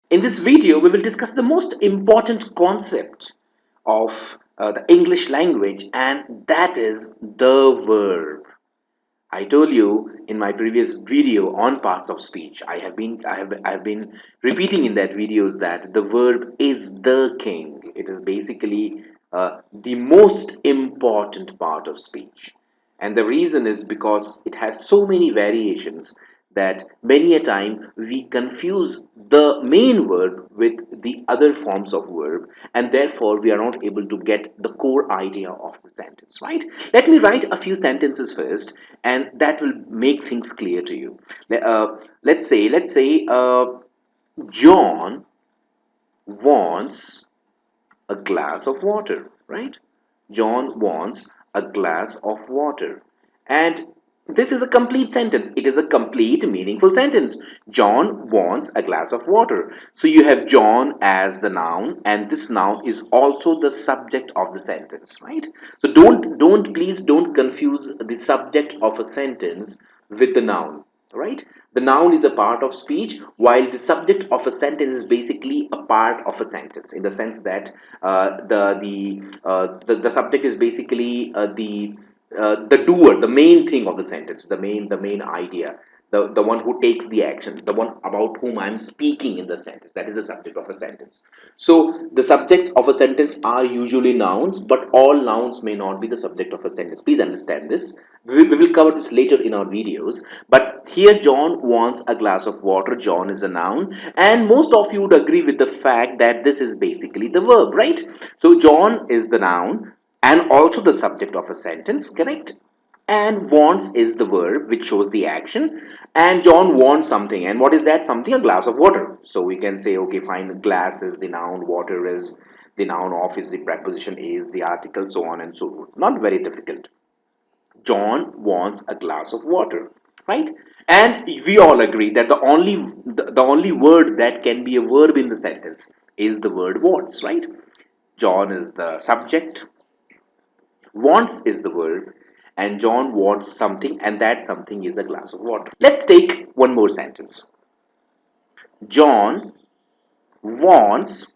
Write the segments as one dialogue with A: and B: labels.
A: In this video, we will discuss the most important concept of the English language, and that is the verb. I told you in my previous video on parts of speech. I have been repeating in that videos that the verb is the king. It is basically the most important part of speech, and the reason is because it has so many variations that many a time we confuse the main verb with the other forms of verb, and therefore we are not able to get the core idea of the sentence, right? Let me write a few sentences first, and that will make things clear to you. Let's say John wants a glass of water, right? John wants a glass of water. And this is a complete sentence. It is a complete, meaningful sentence. John wants a glass of water. So you have John as the noun, and this noun is also the subject of the sentence, right? So please don't confuse the subject of a sentence with the noun, right? The noun is a part of speech, while the subject of a sentence is basically a part of a sentence, in the sense that the subject is basically the doer, the main thing of the sentence, the main idea, the one who takes the action, the one about whom I'm speaking in the sentence. That is the subject of a sentence. So the subjects of a sentence are usually nouns, but all nouns may not be the subject of a sentence. Please understand this. We will cover this later in our videos. But here, John wants a glass of water. John is a noun, and most of you would agree with the fact that this is basically the verb, right? So John is the noun and also the subject of a sentence, correct? And wants is the verb which shows the action, and John wants something. And what is that something? A glass of water. So we can say, okay, fine, glass is the noun, water is the noun, of is the preposition, is the article, so on and so forth. Not very difficult. John wants a glass of water, right? And we all agree that the only word that can be a verb in the sentence is the word wants, right? John is the subject, wants is the verb, and John wants something, and that something is a glass of water. Let's take one more sentence. John wants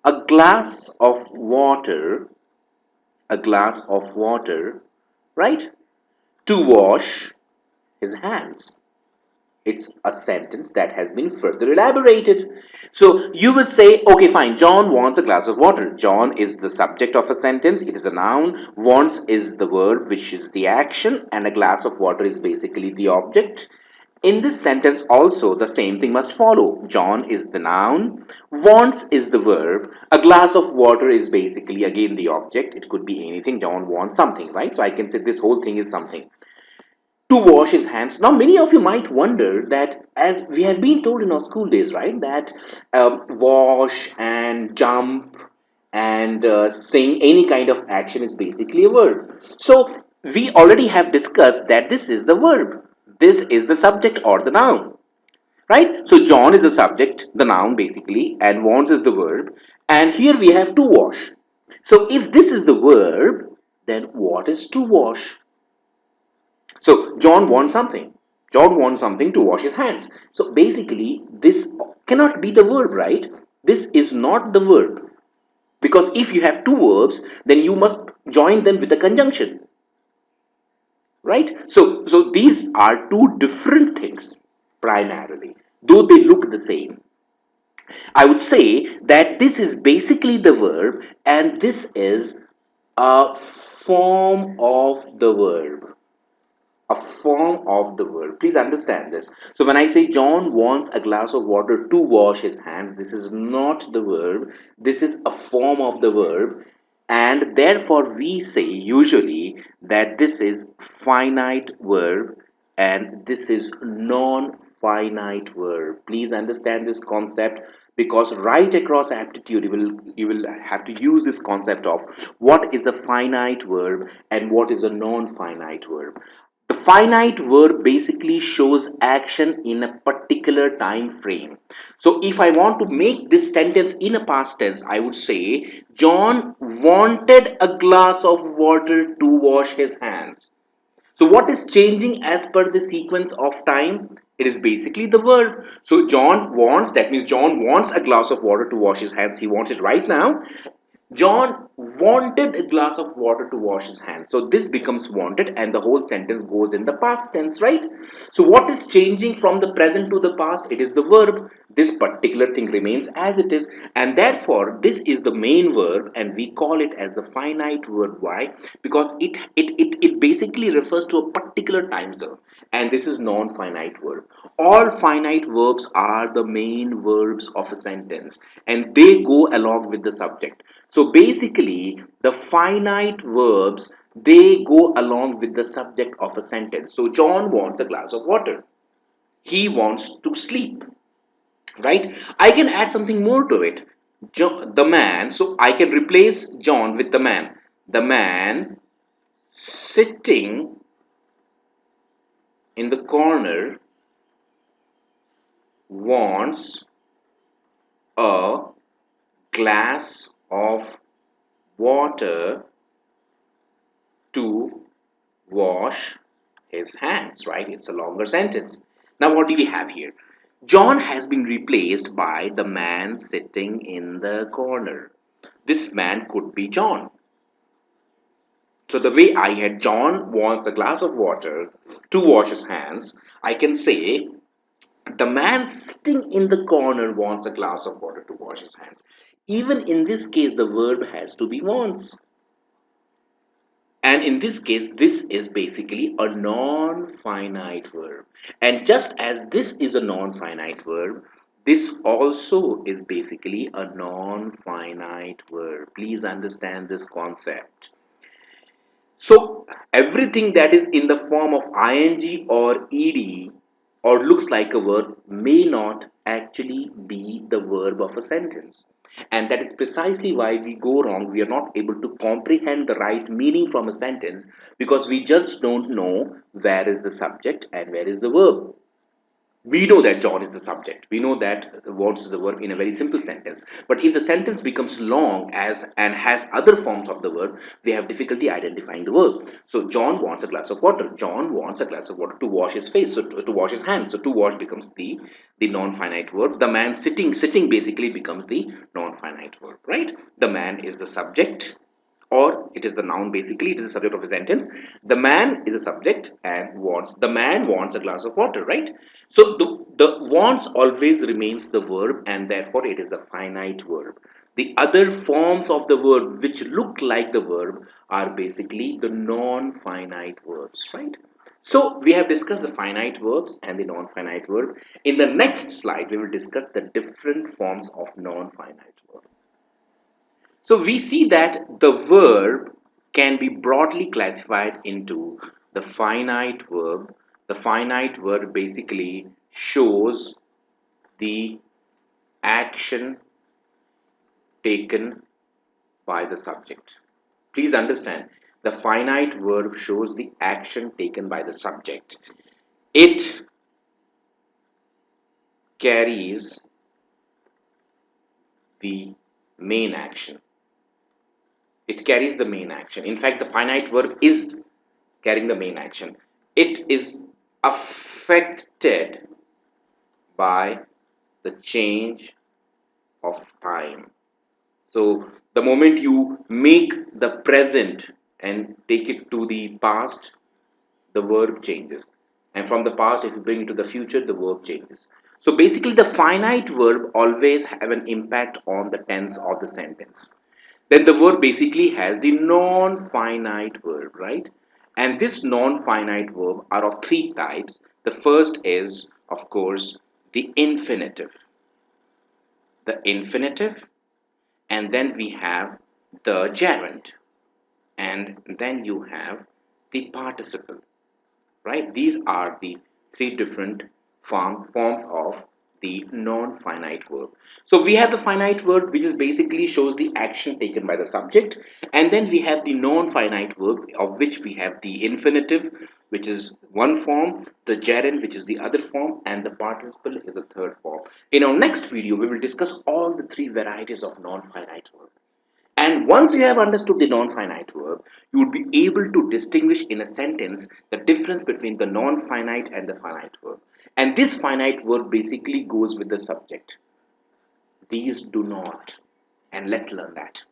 A: a glass of water, a glass of water, right? To wash his hands. It's a sentence that has been further elaborated. So you will say, okay, fine, John wants a glass of water. John is the subject of a sentence. It is a noun. Wants is the verb, which is the action, and a glass of water is basically the object. In this sentence also, the same thing must follow. John is the noun. Wants is the verb. A glass of water is basically, again, the object. It could be anything. John wants something, right? So I can say this whole thing is something. To wash his hands. Now, many of you might wonder that, as we have been told in our school days, right, that wash and jump and saying any kind of action is basically a verb. So we already have discussed that this is the verb. This is the subject or the noun, right? So John is the subject, the noun basically, and wants is the verb. And here we have to wash. So if this is the verb, then what is to wash? So John wants something. John wants something to wash his hands. So basically, this cannot be the verb, right? This is not the verb. Because if you have two verbs, then you must join them with a conjunction. Right? So these are two different things, primarily, though they look the same. I would say that this is basically the verb, and this is a form of the verb. A form of the verb. Please understand this. So when I say John wants a glass of water to wash his hands, this is not the verb. This is a form of the verb, and therefore we say usually that this is finite verb and this is non-finite verb. Please understand this concept, because right across aptitude you will have to use this concept of what is a finite verb and what is a non-finite verb. The finite verb basically shows action in a particular time frame. So if I want to make this sentence in a past tense, I would say John wanted a glass of water to wash his hands. So what is changing as per the sequence of time? It is basically the verb. So John wants, that means John wants a glass of water to wash his hands. He wants it right now. John wanted a glass of water to wash his hands. So this becomes wanted and the whole sentence goes in the past tense, right? So what is changing from the present to the past? It is the verb. This particular thing remains as it is, and therefore this is the main verb and we call it as the finite verb. Why? Because it basically refers to a particular time zone, and this is non-finite verb. All finite verbs are the main verbs of a sentence and they go along with the subject. So basically the finite verbs, they go along with the subject of a sentence. So John wants a glass of water. He wants to sleep, right? I can add something more to it. The man, so I can replace John with the man. The man sitting in the corner wants a glass of water to wash his hands, right? It's a longer sentence. Now, what do we have here? John has been replaced by the man sitting in the corner. This man could be John. So, the way I had John wants a glass of water to wash his hands, I can say the man sitting in the corner wants a glass of water to wash his hands. Even in this case, the verb has to be wants. And in this case, this is basically a non-finite verb. And just as this is a non-finite verb, this also is basically a non-finite verb. Please understand this concept. So everything that is in the form of ing or ed or looks like a verb may not actually be the verb of a sentence. And that is precisely why we go wrong. We are not able to comprehend the right meaning from a sentence because we just don't know where is the subject and where is the verb. We know that John is the subject. We know that wants is the verb in a very simple sentence. But if the sentence becomes long as and has other forms of the verb, we have difficulty identifying the verb. So John wants a glass of water. John wants a glass of water to wash his face, so to wash his hands. So to wash becomes the non-finite verb. The man sitting basically becomes the non-finite verb, right? The man is the subject, or it is the noun. Basically it is the subject of a sentence. The man is a subject and wants, the man wants a glass of water, right? So the wants always remains the verb and therefore it is the finite verb. The other forms of the verb which look like the verb are basically the non-finite verbs, right? So we have discussed the finite verbs and the non-finite verb. In the next slide we will discuss the different forms of non-finite verb. So we see that the verb can be broadly classified into the finite verb. The finite verb basically shows the action taken by the subject. Please understand, the finite verb shows the action taken by the subject. It carries the main action. It carries the main action. In fact, the finite verb is carrying the main action. It is affected by the change of time. So the moment you make the present and take it to the past, the verb changes. And from the past, if you bring it to the future, the verb changes. So basically the finite verb always have an impact on the tense of the sentence. Then the verb basically has the non-finite verb, right? And this non-finite verb are of three types. The first is, of course, the infinitive. The infinitive, and then we have the gerund, and then you have the participle, right? These are the three different forms of the non-finite verb. So we have the finite verb, which is basically shows the action taken by the subject, and then we have the non-finite verb, of which we have the infinitive, which is one form, the gerund, which is the other form, and the participle is the third form. In our next video we will discuss all the three varieties of non-finite verb. And once you have understood the non-finite verb, you would be able to distinguish in a sentence the difference between the non-finite and the finite verb. And this finite word basically goes with the subject. These do not. And let's learn that.